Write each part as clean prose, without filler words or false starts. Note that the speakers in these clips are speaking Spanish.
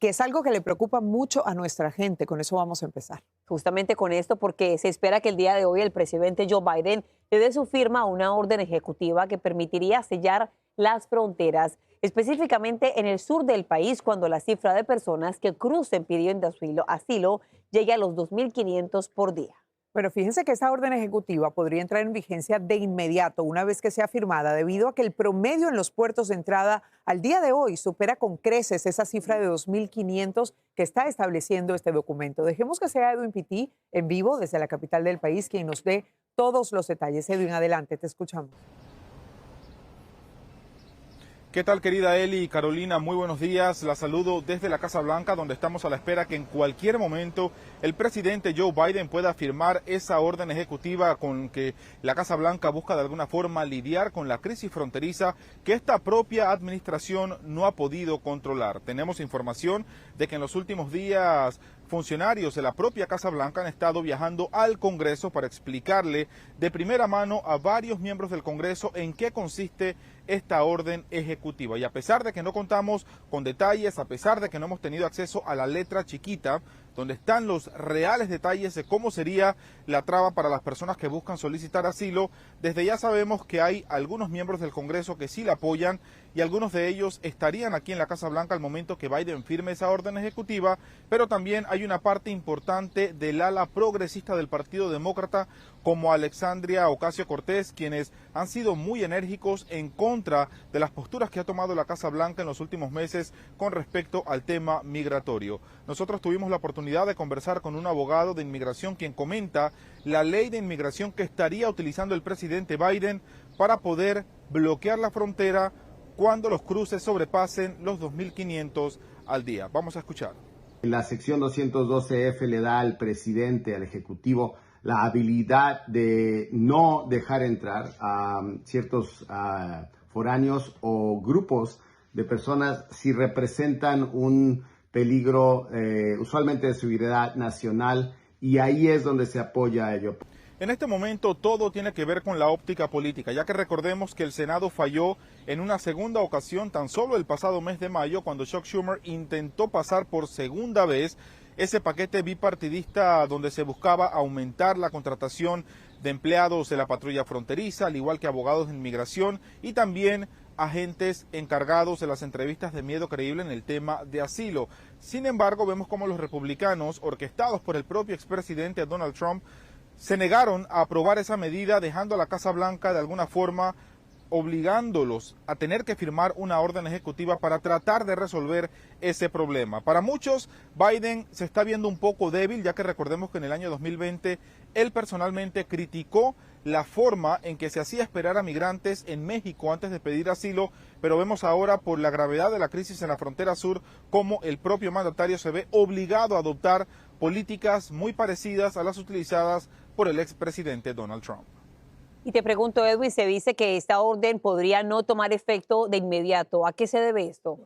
que es algo que le preocupa mucho a nuestra gente. Con eso vamos a empezar. Justamente con esto, porque se espera que el día de hoy el presidente Joe Biden le dé su firma a una orden ejecutiva que permitiría sellar las fronteras, específicamente en el sur del país, cuando la cifra de personas que crucen pidiendo asilo llegue a los 2.500 por día. Pero fíjense que esta orden ejecutiva podría entrar en vigencia de inmediato una vez que sea firmada, debido a que el promedio en los puertos de entrada al día de hoy supera con creces esa cifra de 2.500 que está estableciendo este documento. Dejemos que sea Edwin Pitti en vivo desde la capital del país quien nos dé todos los detalles. Edwin, adelante, te escuchamos. ¿Qué tal, querida Eli y Carolina? Muy buenos días. La saludo desde la Casa Blanca, donde estamos a la espera que en cualquier momento el presidente Joe Biden pueda firmar esa orden ejecutiva con que la Casa Blanca busca de alguna forma lidiar con la crisis fronteriza que esta propia administración no ha podido controlar. Tenemos información de que en los últimos días funcionarios de la propia Casa Blanca han estado viajando al Congreso para explicarle de primera mano a varios miembros del Congreso en qué consiste esta orden ejecutiva. Y a pesar de que no contamos con detalles, a pesar de que no hemos tenido acceso a la letra chiquita, donde están los reales detalles de cómo sería la traba para las personas que buscan solicitar asilo, desde ya sabemos que hay algunos miembros del Congreso que sí la apoyan y algunos de ellos estarían aquí en la Casa Blanca al momento que Biden firme esa orden ejecutiva, pero también hay una parte importante del ala progresista del Partido Demócrata, como Alexandria Ocasio-Cortez, quienes han sido muy enérgicos en contra de las posturas que ha tomado la Casa Blanca en los últimos meses con respecto al tema migratorio. Nosotros tuvimos la oportunidad de conversar con un abogado de inmigración quien comenta la ley de inmigración que estaría utilizando el presidente Biden para poder bloquear la frontera cuando los cruces sobrepasen los 2.500 al día. Vamos a escuchar. La sección 212F le da al presidente, al ejecutivo, la habilidad de no dejar entrar a ciertos foráneos o grupos de personas si representan un peligro usualmente de seguridad nacional, y ahí es donde se apoya a ello. En este momento todo tiene que ver con la óptica política, ya que recordemos que el Senado falló en una segunda ocasión tan solo el pasado mes de mayo, cuando Chuck Schumer intentó pasar por segunda vez ese paquete bipartidista donde se buscaba aumentar la contratación de empleados de la patrulla fronteriza, al igual que abogados de inmigración y también agentes encargados de las entrevistas de miedo creíble en el tema de asilo. Sin embargo, vemos como los republicanos, orquestados por el propio expresidente Donald Trump, se negaron a aprobar esa medida, dejando a la Casa Blanca de alguna forma obligándolos a tener que firmar una orden ejecutiva para tratar de resolver ese problema. Para muchos, Biden se está viendo un poco débil, ya que recordemos que en el año 2020 él personalmente criticó la forma en que se hacía esperar a migrantes en México antes de pedir asilo, pero vemos ahora por la gravedad de la crisis en la frontera sur cómo el propio mandatario se ve obligado a adoptar políticas muy parecidas a las utilizadas por el expresidente Donald Trump. Y te pregunto, Edwin, se dice que esta orden podría no tomar efecto de inmediato. ¿A qué se debe esto?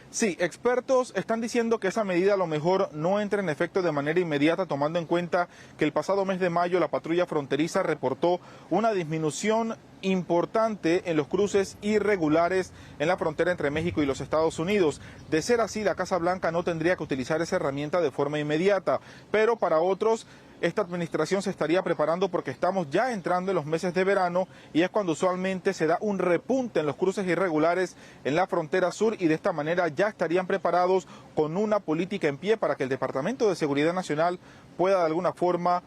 Sí, expertos están diciendo que esa medida a lo mejor no entra en efecto de manera inmediata, tomando en cuenta que el pasado mes de mayo la patrulla fronteriza reportó una disminución importante en los cruces irregulares en la frontera entre México y los Estados Unidos. De ser así, la Casa Blanca no tendría que utilizar esa herramienta de forma inmediata, pero para otros esta administración se estaría preparando porque estamos ya entrando en los meses de verano y es cuando usualmente se da un repunte en los cruces irregulares en la frontera sur, y de esta manera ya estarían preparados con una política en pie para que el Departamento de Seguridad Nacional pueda de alguna forma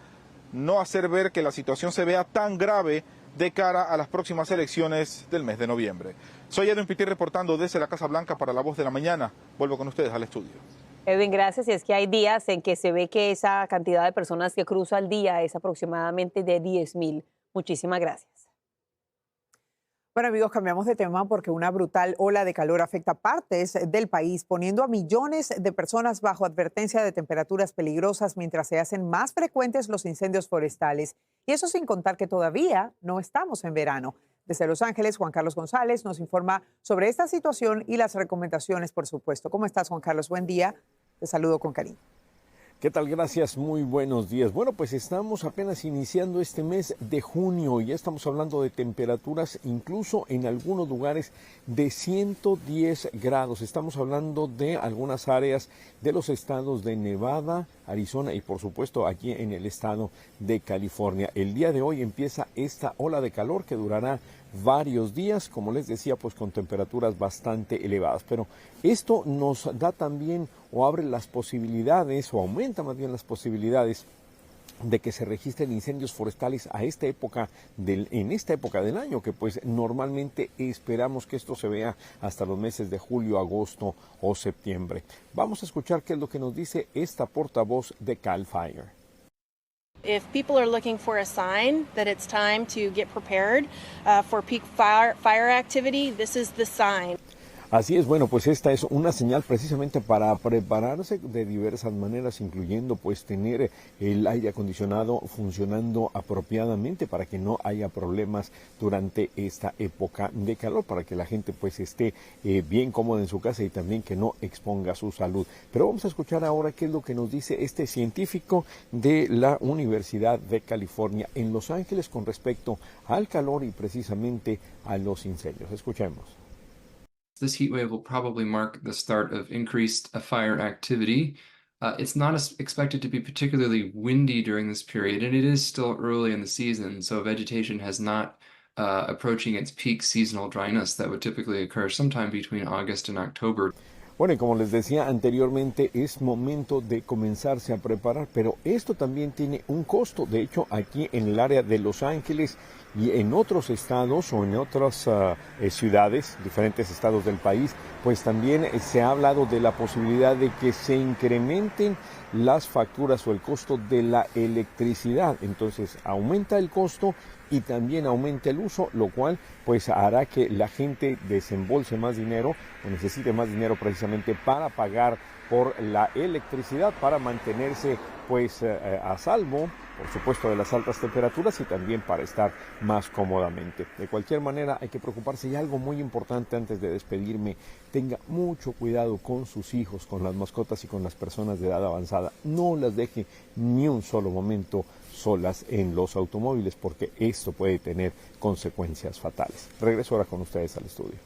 no hacer ver que la situación se vea tan grave de cara a las próximas elecciones del mes de noviembre. Soy Edwin Pitti reportando desde la Casa Blanca para La Voz de la Mañana. Vuelvo con ustedes al estudio. Edwin, gracias. Y es que hay días en que se ve que esa cantidad de personas que cruza al día es aproximadamente de 10.000. Muchísimas gracias. Bueno, amigos, cambiamos de tema porque una brutal ola de calor afecta partes del país, poniendo a millones de personas bajo advertencia de temperaturas peligrosas mientras se hacen más frecuentes los incendios forestales. Y eso sin contar que todavía no estamos en verano. Desde Los Ángeles, Juan Carlos González nos informa sobre esta situación y las recomendaciones, por supuesto. ¿Cómo estás, Juan Carlos? Buen día. Te saludo con cariño. ¿Qué tal? Gracias, muy buenos días. Bueno, pues estamos apenas iniciando este mes de junio y ya estamos hablando de temperaturas incluso en algunos lugares de 110 grados. Estamos hablando de algunas áreas de los estados de Nevada, Arizona y por supuesto aquí en el estado de California. El día de hoy empieza esta ola de calor que durará varios días, como les decía, pues con temperaturas bastante elevadas. Pero esto nos da también o abre las posibilidades o aumenta más bien las posibilidades de que se registren incendios forestales en esta época del año, que pues normalmente esperamos que esto se vea hasta los meses de julio, agosto o septiembre. Vamos a escuchar qué es lo que nos dice esta portavoz de CAL FIRE. If people are looking for a sign that it's time to get prepared for peak fire activity, this is the sign. Así es, bueno, pues esta es una señal precisamente para prepararse de diversas maneras, incluyendo pues tener el aire acondicionado funcionando apropiadamente para que no haya problemas durante esta época de calor, para que la gente pues esté bien cómoda en su casa y también que no exponga su salud. Pero vamos a escuchar ahora qué es lo que nos dice este científico de la Universidad de California en Los Ángeles con respecto al calor y precisamente a los incendios. Escuchemos. This heat wave will probably mark the start of increased fire activity. It's not expected to be particularly windy during this period, and it is still early in the season, so vegetation has not approaching its peak seasonal dryness that would typically occur sometime between August and October. Bueno, y como les decía anteriormente, es momento de comenzarse a preparar, pero esto también tiene un costo. De hecho, aquí en el área de Los Ángeles y en otros estados o en otras ciudades, diferentes estados del país, pues también se ha hablado de la posibilidad de que se incrementen las facturas o el costo de la electricidad. Entonces, aumenta el costo y también aumenta el uso, lo cual pues hará que la gente desembolse más dinero o necesite más dinero precisamente para pagar por la electricidad, para mantenerse pues a salvo, por supuesto, de las altas temperaturas y también para estar más cómodamente. De cualquier manera, hay que preocuparse. Y algo muy importante antes de despedirme: tenga mucho cuidado con sus hijos, con las mascotas y con las personas de edad avanzada. No las deje ni un solo momento solas en los automóviles, porque esto puede tener consecuencias fatales. Regreso ahora con ustedes al estudio.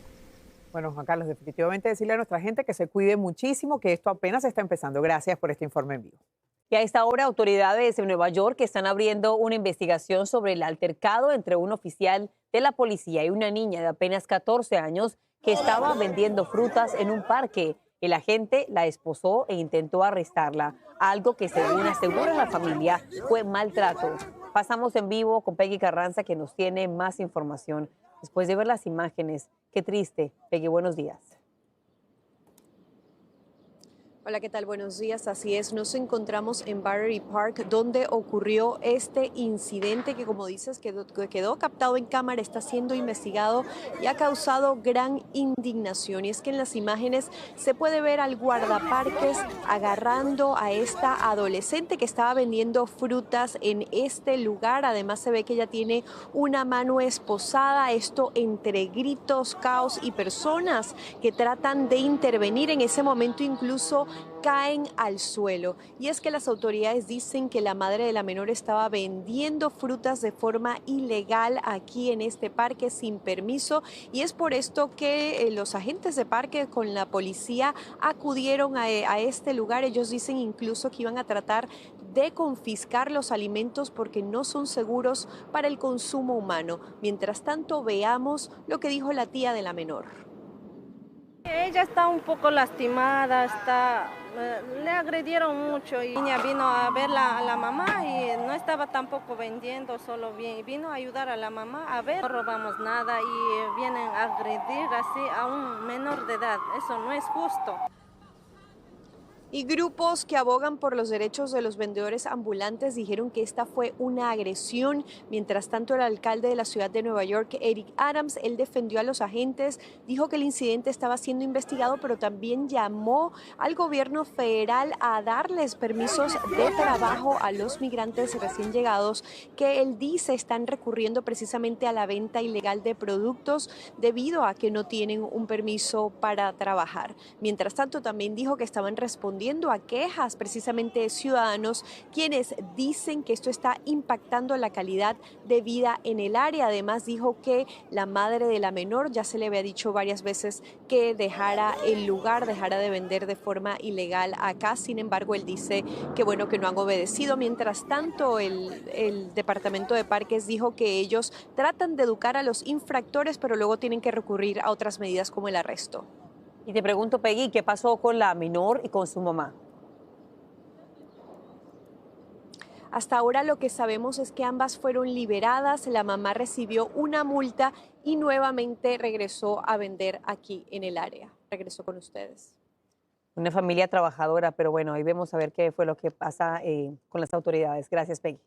Bueno, Juan Carlos, definitivamente decirle a nuestra gente que se cuide muchísimo, que esto apenas está empezando. Gracias por este informe en vivo. Y a esta hora, autoridades en Nueva York están abriendo una investigación sobre el altercado entre un oficial de la policía y una niña de apenas 14 años que estaba vendiendo frutas en un parque. El agente la esposó e intentó arrestarla, algo que, según asegura la familia, fue maltrato. Pasamos en vivo con Peggy Carranza, que nos tiene más información. Después de ver las imágenes, qué triste. Peggy, buenos días. Hola, ¿qué tal? Buenos días. Así es, nos encontramos en Battery Park, donde ocurrió este incidente que, como dices, quedó captado en cámara, está siendo investigado y ha causado gran indignación. Y es que en las imágenes se puede ver al guardaparques agarrando a esta adolescente que estaba vendiendo frutas en este lugar. Además, se ve que ella tiene una mano esposada, esto entre gritos, caos y personas que tratan de intervenir. En ese momento incluso caen al suelo. Y es que las autoridades dicen que la madre de la menor estaba vendiendo frutas de forma ilegal aquí en este parque sin permiso, y es por esto que los agentes de parque con la policía acudieron a este lugar. Ellos dicen incluso que iban a tratar de confiscar los alimentos porque no son seguros para el consumo humano. Mientras tanto, veamos lo que dijo la tía de la menor. Ella está un poco lastimada, le agredieron mucho y ella vino a ver a la mamá y no estaba tampoco vendiendo, solo vino a ayudar a la mamá a ver. No robamos nada y vienen a agredir así a un menor de edad, eso no es justo. Y grupos que abogan por los derechos de los vendedores ambulantes dijeron que esta fue una agresión. Mientras tanto, el alcalde de la ciudad de Nueva York, Eric Adams, él defendió a los agentes, dijo que el incidente estaba siendo investigado, pero también llamó al gobierno federal a darles permisos de trabajo a los migrantes recién llegados, que él dice están recurriendo precisamente a la venta ilegal de productos debido a que no tienen un permiso para trabajar. Mientras tanto, también dijo que estaban respondiendo respondiendo a quejas precisamente de ciudadanos quienes dicen que esto está impactando la calidad de vida en el área. Además dijo que la madre de la menor ya se le había dicho varias veces que dejara el lugar, dejara de vender de forma ilegal acá. Sin embargo, él dice que bueno, que no han obedecido. Mientras tanto, el Departamento de Parques dijo que ellos tratan de educar a los infractores, pero luego tienen que recurrir a otras medidas como el arresto. Y te pregunto, Peggy, ¿qué pasó con la menor y con su mamá? Hasta ahora lo que sabemos es que ambas fueron liberadas, la mamá recibió una multa y nuevamente regresó a vender aquí en el área. Regreso con ustedes. Una familia trabajadora, pero bueno, ahí vemos a ver qué fue lo que pasa con las autoridades. Gracias, Peggy.